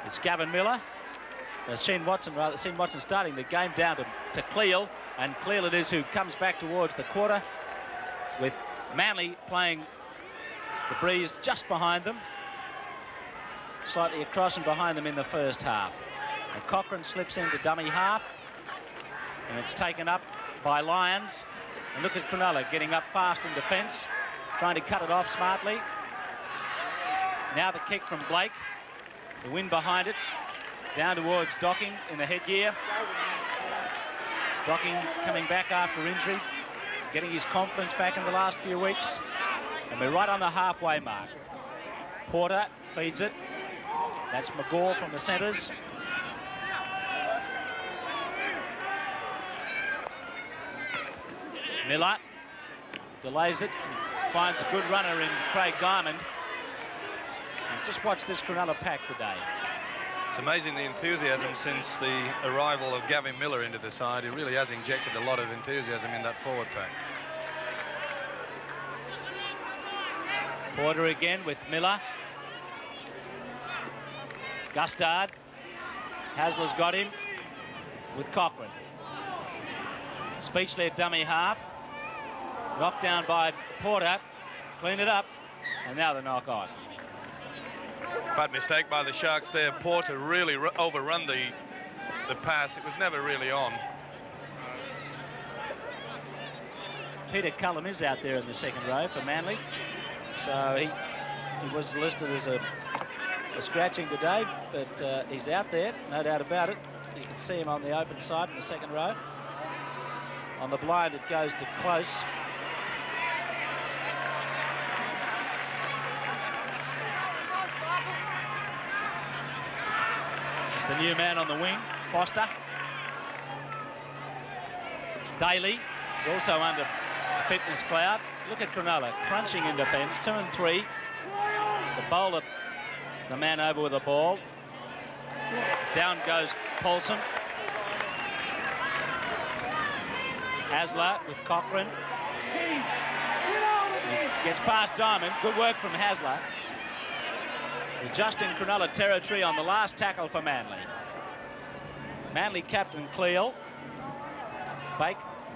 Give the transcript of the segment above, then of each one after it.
It's Gavin Miller. Shane Watson starting the game down to Cleal, and Cleal it is who comes back towards the quarter, with Manly playing the breeze just behind them, slightly across and behind them in the first half. And Cochrane slips into dummy half, and it's taken up by Lyons. And look at Cronulla getting up fast in defence, trying to cut it off smartly. Now the kick from Blake, the wind behind it, down towards Docking in the headgear. Docking coming back after injury, getting his confidence back in the last few weeks. And we're right on the halfway mark. Porter feeds it. That's McGaw from the centres. Miller delays it, finds a good runner in Craig Diamond. And just watch this Cronulla pack today. It's amazing the enthusiasm since the arrival of Gavin Miller into the side. He really has injected a lot of enthusiasm in that forward pack. Porter again with Miller. Gustard. Hasler's got him with Cochrane. Speechley at dummy half. Knocked down by Porter. Clean it up. And now the knock on. Bad mistake by the Sharks there. Porter really overrun the pass. It was never really on. Peter Cullum is out there in the second row for Manly. So he was listed as a scratching today, but he's out there, no doubt about it. You can see him on the open side in the second row. On the blind, it goes to Close. It's the new man on the wing, Foster. Daly is also under a fitness cloud. Look at Cronulla crunching in defence, 2 and 3. The bowler, the man over with the ball. Down goes Paulson. Hasler with Cochrane. He gets past Diamond. Good work from Hasler. We're just in Cronulla territory on the last tackle for Manly. Manly captain Cleal.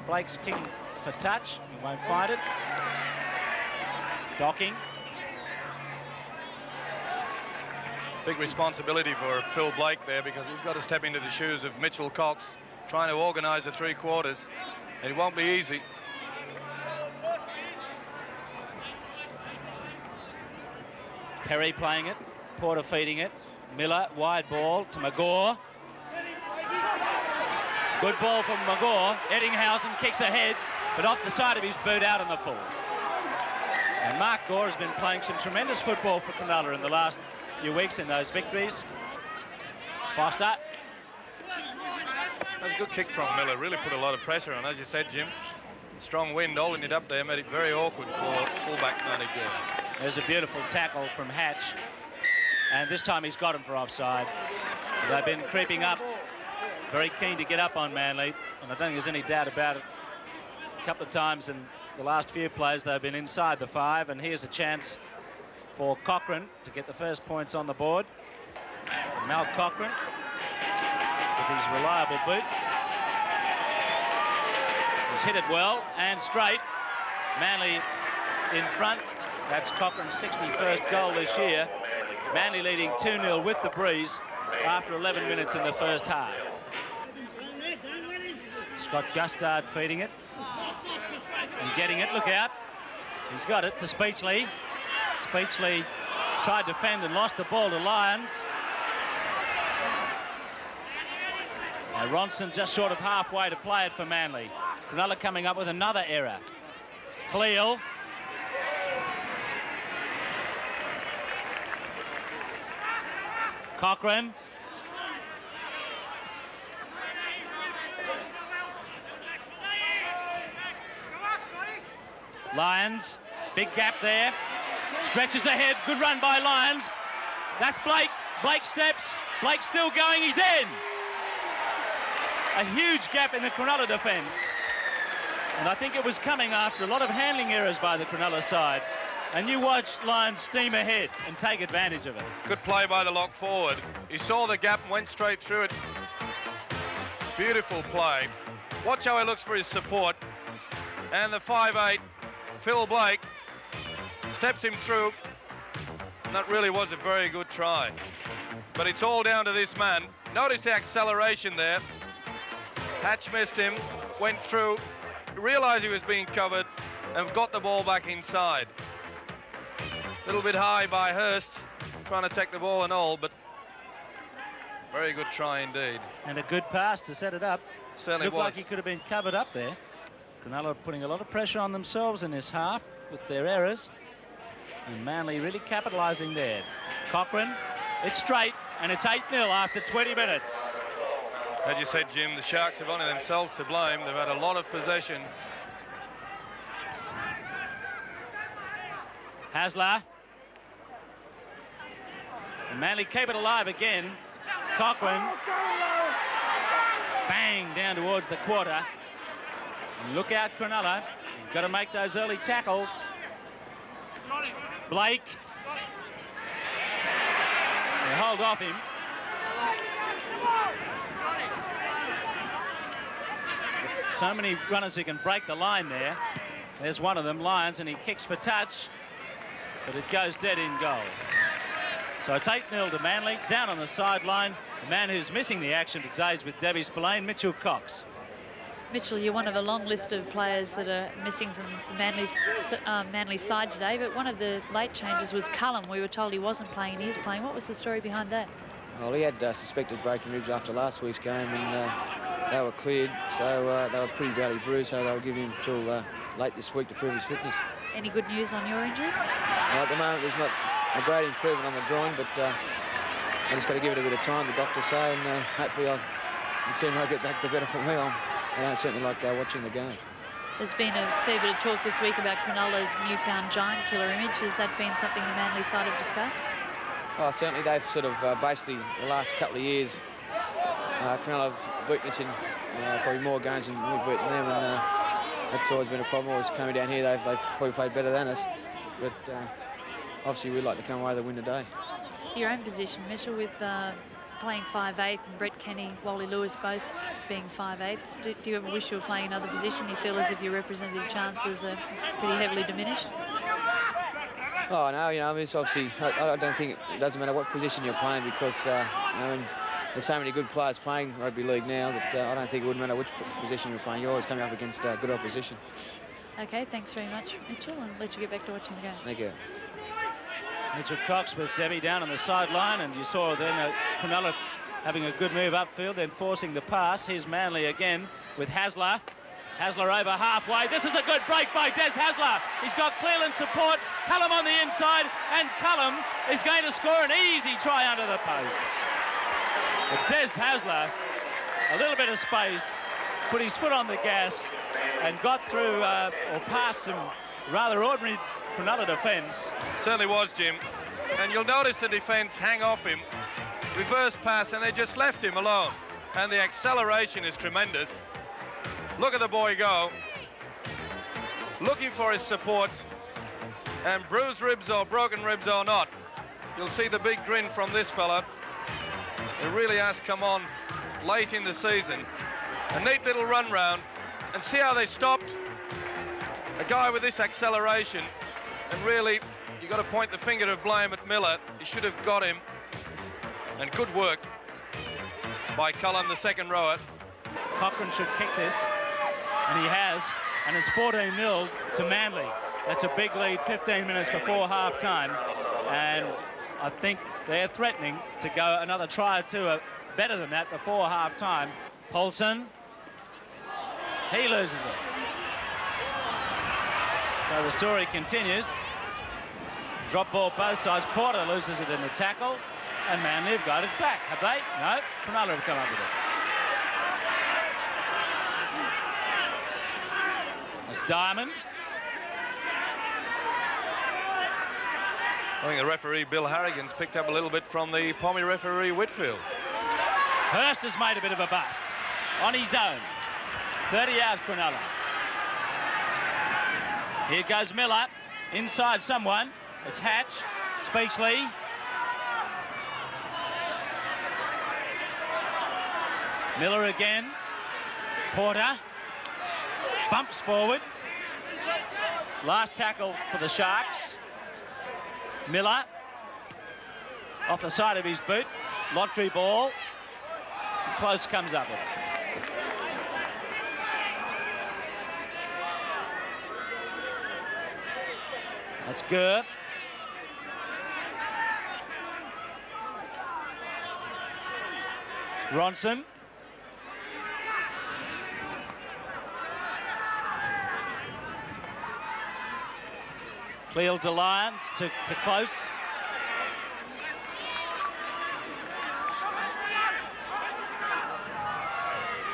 Blake's kicking for touch. He won't find it. Docking. Big responsibility for Phil Blake there, because he's got to step into the shoes of Mitchell Cox, trying to organise the three quarters, and it won't be easy. Perry playing it, Porter feeding it. Miller, wide ball to McGaw. Good ball from McGaw. Eddinghausen kicks ahead, but off the side of his boot, out on the full. And Mark Gore has been playing some tremendous football for Cronulla in the last few weeks in those victories. Foster. That's a good kick from Miller, really put a lot of pressure on, as you said, Jim. Strong wind holding it up there made it very awkward for fullback Matty Gore. There's a beautiful tackle from Hatch, and this time he's got him for offside. They've been creeping up, very keen to get up on Manly, and I don't think there's any doubt about it. A couple of times in the last few plays they've been inside the 5, and here's a chance for Cochrane to get the first points on the board. Mal Cochrane with his reliable boot. He's hit it well and straight. Manly in front. That's Cochrane's 61st goal this year. Manly leading 2-0 with the breeze after 11 minutes in the first half. Scott Gustard feeding it. And getting it, look out. He's got it to Speechley. Speechley tried to defend and lost the ball to Lyons. Now Ronson just short of halfway to play it for Manly. Cronulla coming up with another error. Cleal. Cochrane. Lyons, big gap there. Stretches ahead, good run by Lyons. That's Blake. Blake steps. Blake's still going, he's in. A huge gap in the Cronulla defence. And I think it was coming after a lot of handling errors by the Cronulla side. and you watch Lions steam ahead and take advantage of it. Good play by the lock forward. He saw the gap and went straight through it. Beautiful play. Watch how he looks for his support. And the 5'8", Phil Blake, steps him through. And that really was a very good try. But it's all down to this man. Notice the acceleration there. Hatch missed him, went through, realised he was being covered, and got the ball back inside. A little bit high by Hurst, trying to take the ball and all, but very good try indeed. And a good pass to set it up. Certainly Looked was. like he could have been covered up there. Cronulla putting a lot of pressure on themselves in this half with their errors. And Manly really capitalising there. Cochrane, it's straight, and it's 8-0 after 20 minutes. As you said, Jim, the Sharks have only themselves to blame. They've had a lot of possession. Hasler. And Manly keep it alive again. Cochrane. Bang, down towards the quarter. And look out, Cronulla. You've got to make those early tackles. Blake. They hold off him. There's so many runners who can break the line there. There's one of them, Lyons, and he kicks for touch, but it goes dead in goal. So it's 8-0 to Manly. Down on the sideline, the man who's missing the action today is with Debbie Spillane, Mitchell Cox. Mitchell, you're one of a long list of players that are missing from the Manly side today, but one of the late changes was Cullum. We were told he wasn't playing and he is playing. What was the story behind that? Well, he had suspected broken ribs after last week's game, and they were cleared, so they were pretty badly bruised, so they'll give him until late this week to prove his fitness. Any good news on your injury? At the moment, there's not a great improvement on the groin, but I just got to give it a bit of time, the doctor say, and hopefully I'll see him get back to better for me. I don't certainly like watching the game. There's been a fair bit of talk this week about Cronulla's newfound giant killer image. Has that been something the Manly side have discussed? Well, certainly they've sort of basically the last couple of years, Cronulla have weakness in probably more games than we've beaten them, and that's always been a problem. Always coming down here, they've probably played better than us, but obviously we'd like to come away with a win today. Your own position, Mitchell, with playing 5'8", and Brett Kenny, Wally Lewis both being 5'8". Do you ever wish you were playing another position? You feel as if your representative chances are pretty heavily diminished? Oh, no, you know, I mean, it's obviously, I don't think it doesn't matter what position you're playing, because, I mean, there's so many good players playing rugby league now that I don't think it would matter which position you're playing. You're always coming up against good opposition. Okay, thanks very much, Mitchell, and let you get back to watching the game. Thank you. Mitchell Cox with Debbie down on the sideline, and you saw then Cronulla having a good move upfield, then forcing the pass. Here's Manly again with Hasler. Hasler over halfway. This is a good break by Des Hasler. He's got Cleland support. Cullum on the inside, and Cullum is going to score an easy try under the posts. But Des Hasler, a little bit of space, put his foot on the gas and got through or past some rather ordinary Cronulla defence. Certainly was, Jim. And you'll notice the defence hang off him. Reverse pass, and they just left him alone. And the acceleration is tremendous. Look at the boy go. Looking for his supports. And bruised ribs or broken ribs or not, you'll see the big grin from this fella. It really has come on late in the season. A neat little run round. And see how they stopped. A guy with this acceleration. And really, you've got to point the finger of blame at Miller. He should have got him. And good work by Cullum, the second rower. Cochrane should kick this, and he has, and it's 14-0 to Manly. That's a big lead, 15 minutes before half-time, and I think they're threatening to go another try or two better than that before half-time. Paulson, he loses it. So the story continues. Drop ball both sides. Porter loses it in the tackle, and Manly have got it back. Have they? No, Cronulla have come up with it. It's Diamond. I think the referee, Bill Harrigan's picked up a little bit from the Pommy referee, Whitfield. Hurst has made a bit of a bust on his own. 30 yards, Cronulla. Here goes Miller. inside someone. It's Hatch, Speechley. Miller again. Porter bumps forward. Last tackle for the Sharks. Miller off the side of his boot. Lottery ball. Close comes up with it. That's Gurr. Ronson. Cleal to Lyons, to Close.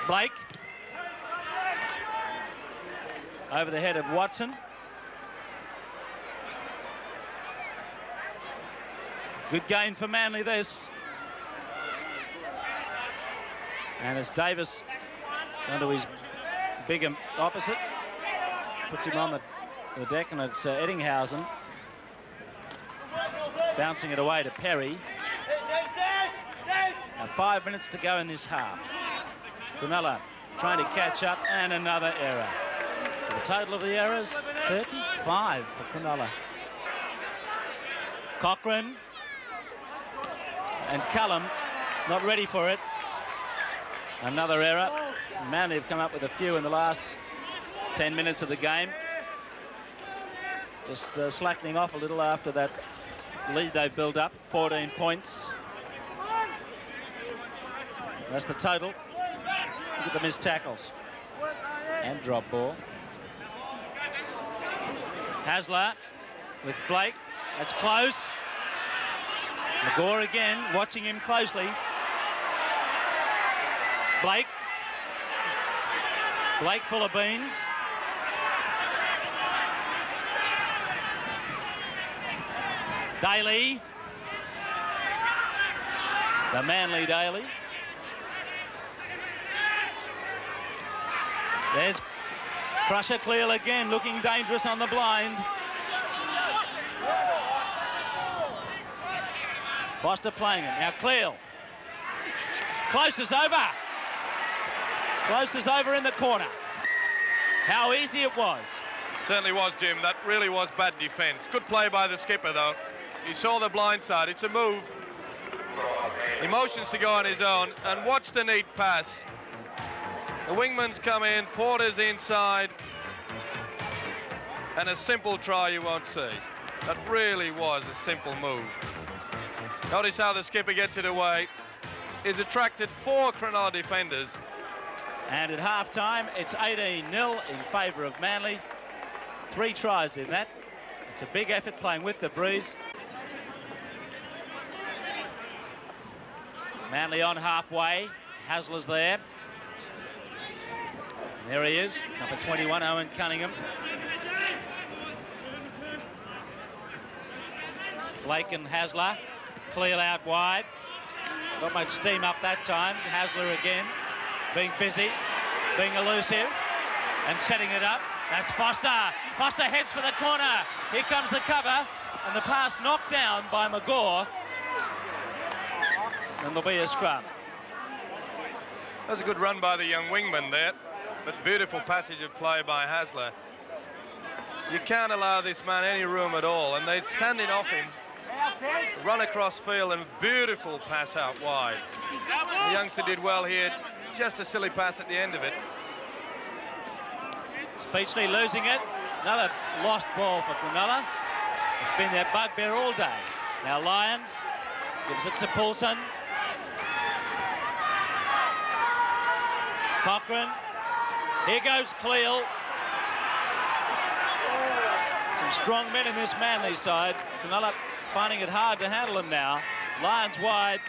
Blake. Over the head of Watson. Good gain for Manly, this. And as Davis onto his big opposite, puts him on the deck, and it's Eddinghausen bouncing it away to Perry. Now 5 minutes to go in this half. Cronulla trying to catch up, and another error. The total of the errors, 35 for Cronulla. Cochrane and Cullum not ready for it. Another error. Manly have come up with a few in the last 10 minutes of the game. Just slackening off a little after that lead they've built up, 14 points. That's the total. Look at the missed tackles and drop ball. Hasler with Blake. That's close. McGaw again, watching him closely. Blake full of beans. Daly. The Manly Daly. There's Crusher Cleal again, looking dangerous on the blind. Foster playing it. Now Cleal. Close is over. Close is over in the corner. How easy it was. Certainly was, Jim. That really was bad defence. Good play by the skipper, though. He saw the blind side. It's a move. He motions to go on his own, and watch the neat pass. The wingman's come in, Porter's inside, and a simple try you won't see. That really was a simple move. Notice how the skipper gets it away. He's attracted 4 Cronulla defenders. And at half-time, it's 18-0 in favour of Manly. 3 tries in that. It's a big effort playing with the breeze. Manly on halfway. Hasler's there. There he is, number 21, Owen Cunningham. Blake and Hasler. Cleal out wide. Not much steam up that time. Hasler again, being busy, being elusive, and setting it up. That's Foster. Foster heads for the corner. Here comes the cover, and the pass knocked down by McGaw. And there'll be a scrum. That was a good run by the young wingman there, but beautiful passage of play by Hasler. You can't allow this man any room at all, and they're standing off him. Run across field and beautiful pass out wide. The youngster did well here. Just a silly pass at the end of it. Speechley losing it. Another lost ball for Cronulla. It's been their bugbear all day. Now Lyons gives it to Poulsen. Cochrane. Here goes Cleal. Some strong men in this Manly side. Cronulla finding it hard to handle them now. Lyons wide.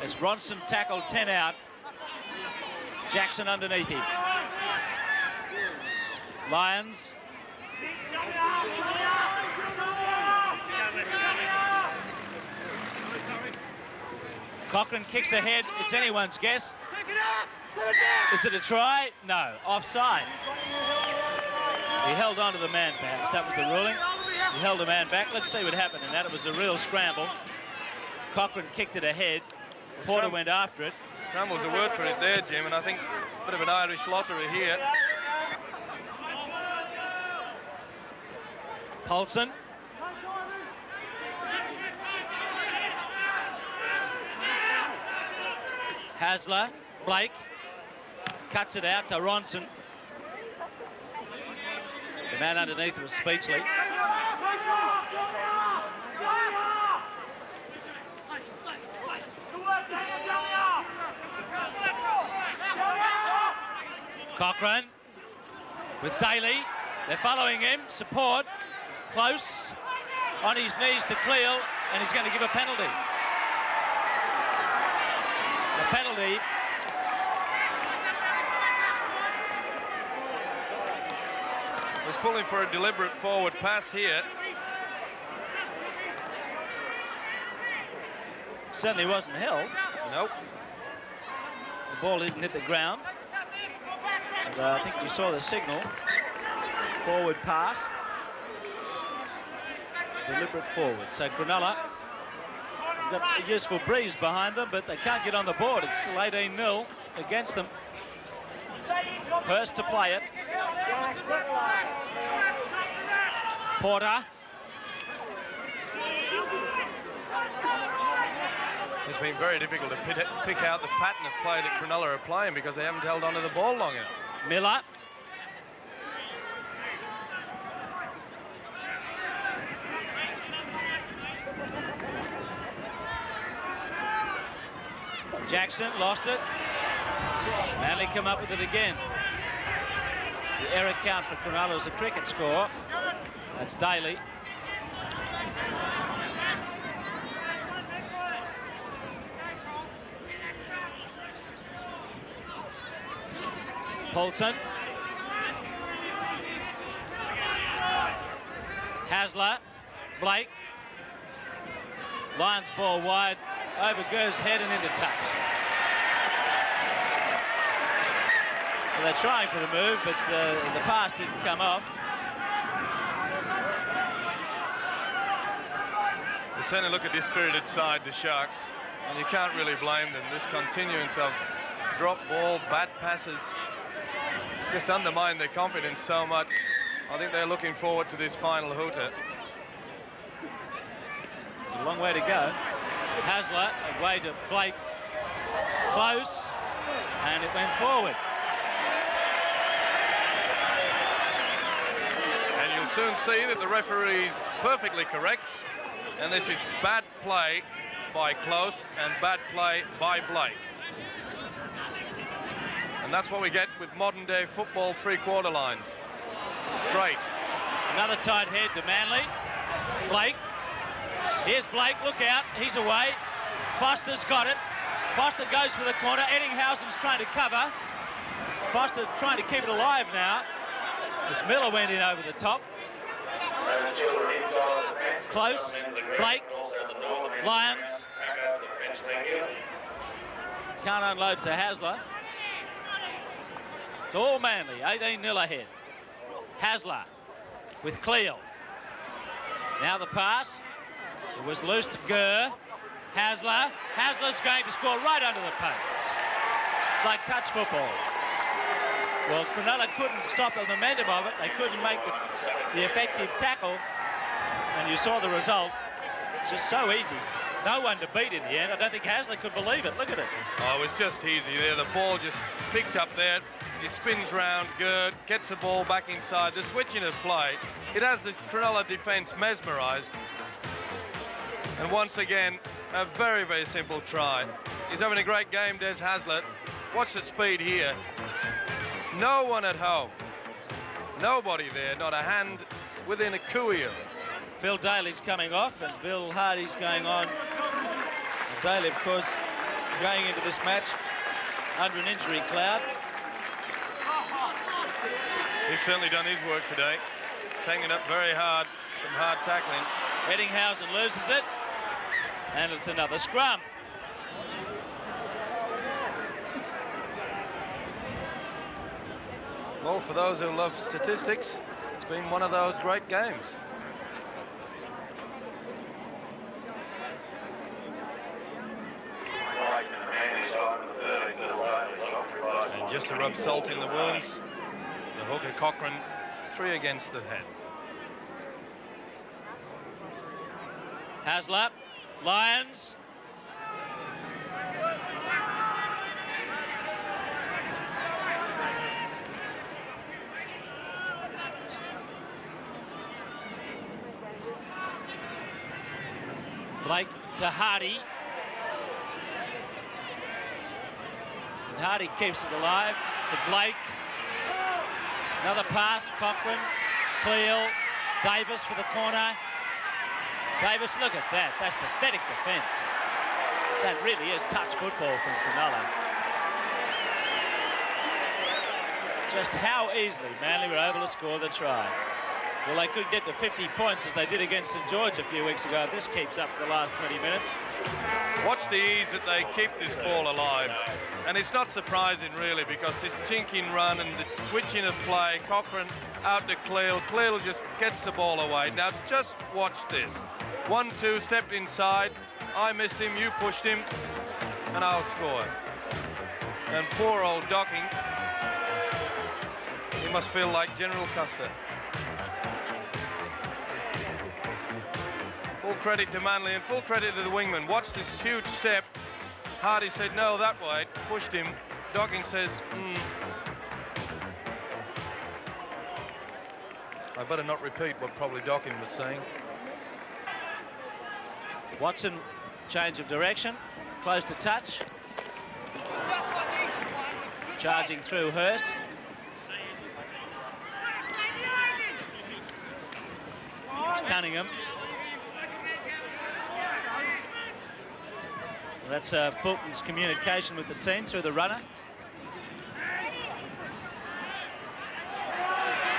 As Ronson tackled 10 out. Jackson underneath him. Lyons. Cochrane kicks ahead. It's anyone's guess. Is it a try? No. Offside. He held on to the man, perhaps. That was the ruling. He held the man back. Let's see what happened in that. It was a real scramble. Cochrane kicked it ahead. Porter went after it. Scramble's a word for it there, Jim, and I think a bit of an Irish lottery here. Paulson. Hasler, Blake, cuts it out to Ronson. The man underneath was Speechley. Cochrane with Daly. They're following him. Support. Close. On his knees to Cleal, and he's going to give a penalty. The penalty. He's pulling for a deliberate forward pass here. Certainly wasn't held. Nope. The ball didn't hit the ground. And, I think you saw the signal. Forward pass. Deliberate forward. So Cronulla got a useful breeze behind them, but they can't get on the board. It's still 18-0 against them. Hurst to play it. Porter. It's been very difficult to pick out the pattern of play that Cronulla are playing because they haven't held onto the ball long enough. Miller. Jackson lost it. Manly come up with it again. The error count for Cronulla is a cricket score. That's Daly. Paulson. Hasler. Blake. Lions ball wide. Over Gur's head and into touch. Well, they're trying for the move, but the pass didn't come off. They certainly look a dispirited side, the Sharks, and you can't really blame them. This continuance of drop ball, bad passes, it's just undermined their confidence so much. I think they're looking forward to this final hooter. A long way to go. Hasler, away to Blake. Close, and it went forward. And you'll soon see that the referee's perfectly correct. And this is bad play by Close and bad play by Blake. And that's what we get with modern day football three-quarter lines. Straight. Another tight head to Manly. Blake. Here's Blake, look out, he's away. Foster's got it. Foster goes for the corner. Eddinghausen's trying to cover. Foster trying to keep it alive now. As Miller went in over the top. Close. Blake. Lions. Can't unload to Hasler. It's all Manly. 18-0 ahead. Hasler with Cleal. Now the pass. It was loose to Gur. Hasler. Hasler's going to score right under the posts. Like touch football. Well, Cronulla couldn't stop the momentum of it. They couldn't make the effective tackle. And you saw the result. It's just so easy. No one to beat in the end. I don't think Hasler could believe it. Look at it. Oh, it was just easy there. The ball just picked up there. He spins round, Gerd, gets the ball back inside. The switching of play, it has this Cronulla defence mesmerised. And once again, a very, very simple try. He's having a great game, Des Hasler. Watch the speed here. No one at home. Nobody there, not a hand within a cooey of him. Phil Daly's coming off and Bill Hardy's going on. And Daly, of course, going into this match under an injury cloud. He's certainly done his work today. Taking it up very hard, some hard tackling. Eddinghausen loses it. And it's another scrum. Well, for those who love statistics, It's been one of those great games. And just to rub salt in the wounds, the hooker Cochrane, 3 against the head. Haslett, Lions. Blake to Hardy. And Hardy keeps it alive to Blake. Another pass, Cochrane, Cleal, Davis for the corner. Davis, look at that. That's pathetic defence. That really is touch football from Cronulla. Just how easily Manly were able to score the try. Well, they could get to 50 points as they did against St George a few weeks ago. If this keeps up for the last 20 minutes. Watch the ease that they keep this ball alive. And it's not surprising, really, because this jinking run and the switching of play, Cochrane out to Cleal. Cleal just gets the ball away. Now, just watch this. 1-2, stepped inside. I missed him, you pushed him, and I'll score. And poor old Docking, he must feel like General Custer. Full credit to Manly and full credit to the wingman. Watch this huge step. Hardy said no that way, pushed him. Docking says, I better not repeat what probably Docking was saying. Watson, change of direction, close to touch. Charging through Hurst. It's Cunningham. That's Fulton's communication with the team through the runner.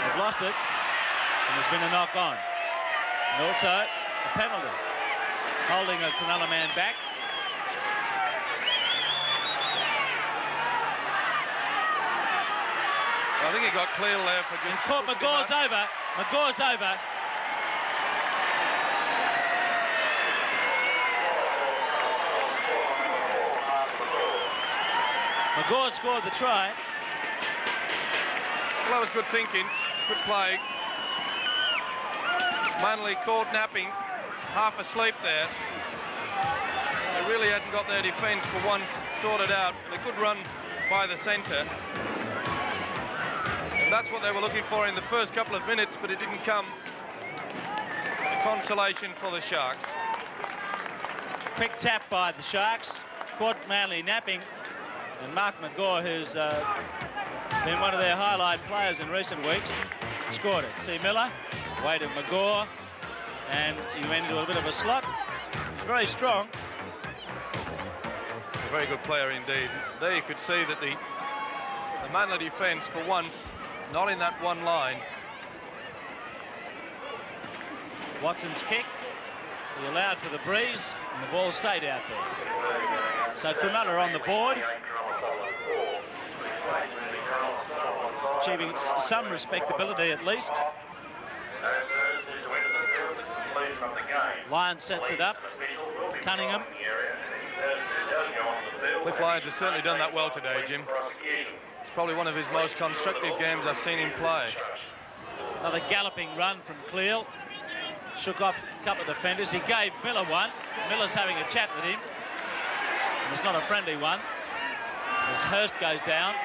They've lost it, and there's been a knock on. And also a penalty, holding a Cronulla man back. I think he got Cleal there for just... Caught McGaw's over. McGaw's over. McGaw scored the try. Well, that was good thinking, good play. Manly caught napping, half asleep there. They really hadn't got their defence for once sorted out. They could run by the centre. And that's what they were looking for in the first couple of minutes, but it didn't come. A consolation for the Sharks. Quick tap by the Sharks. Caught Manly napping. And Mark McGaw, who's been one of their highlight players in recent weeks, scored it. See Miller, way to McGaw, and he went into a bit of a slot. He's very strong. A very good player indeed. There you could see that the Manly defence, for once, not in that one line. Watson's kick, he allowed for the breeze, and the ball stayed out there. So Cronulla on the board, achieving some respectability at least. Lyons sets it up. Cunningham. Cliff Lyons has certainly done that well today, Jim. It's probably one of his most constructive games I've seen him play. Another galloping run from Cleal. Shook off a couple of defenders. He gave Miller one. Miller's having a chat with him. And it's not a friendly one, as Hurst goes down.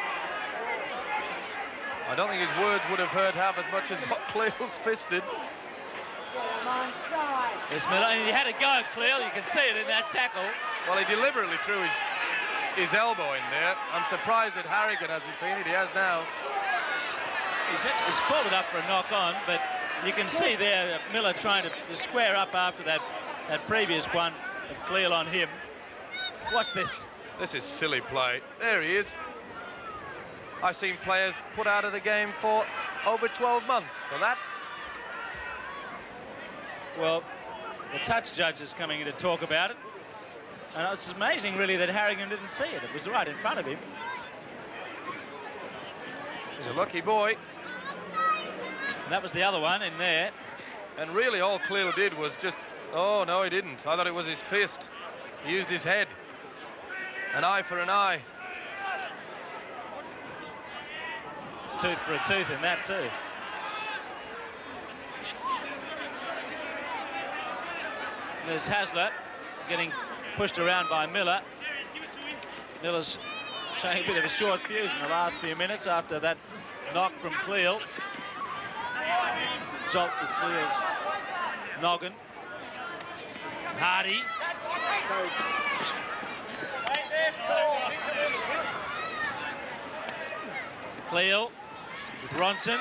I don't think his words would have hurt half as much as what Cleal's fisted. It's Miller, and he had a go at Cleal. You can see it in that tackle. Well, he deliberately threw his elbow in there. I'm surprised that Harrigan hasn't seen it. He has now. He's called it up for a knock on, but you can see there Miller trying to square up after that previous one of Cleal on him. Watch this. This is silly play. There he is. I've seen players put out of the game for over 12 months for that. Well, the touch judge is coming in to talk about it. And it's amazing, really, that Harrigan didn't see it. It was right in front of him. He's a lucky boy. And that was the other one in there. And really all Cleo did was just, oh, no, he didn't. I thought it was his fist. He used his head. An eye for an eye. Tooth for a tooth in that too. There's Hazlitt getting pushed around by Miller. Miller's showing a bit of a short fuse in the last few minutes after that knock from Cleo. Jolt with Cleo's noggin. Hardy. Cleo with Ronson.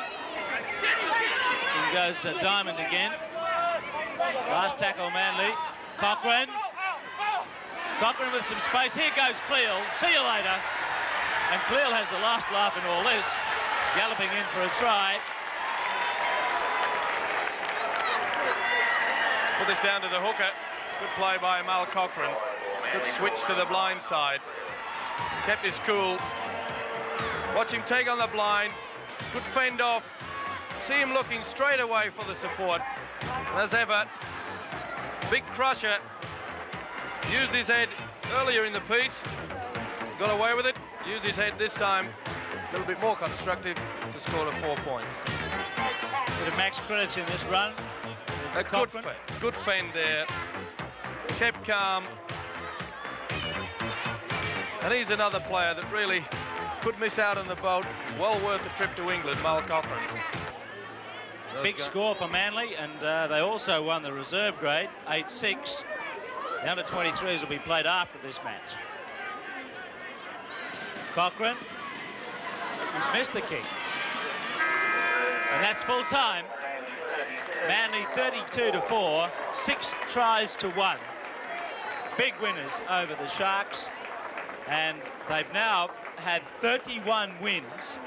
In goes Diamond again. Last tackle, Manly. Cochrane. Cochrane with some space. Here goes Cleo. See you later. And Cleo has the last laugh in all this. Galloping in for a try. Put this down to the hooker. Good play by Mal Cochrane. Good switch to the blind side. Kept his cool. Watch him take on the blind. Good fend off. See him looking straight away for the support. And as ever, big crusher. Used his head earlier in the piece. Got away with it. Used his head this time. A little bit more constructive to score the 4 points. Bit of max credits in this run. A good fend there. Kept calm. And he's another player that really could miss out on the boat. Well worth a trip to England, Mal Cochrane. Big score for Manly, and they also won the reserve grade, 8-6. The under-23s will be played after this match. Cochrane, he's missed the kick. And that's full time. Manly 32-4, 6 tries to 1. Big winners over the Sharks, and they've now had 31 wins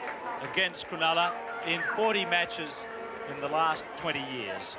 against Cronulla in 40 matches in the last 20 years.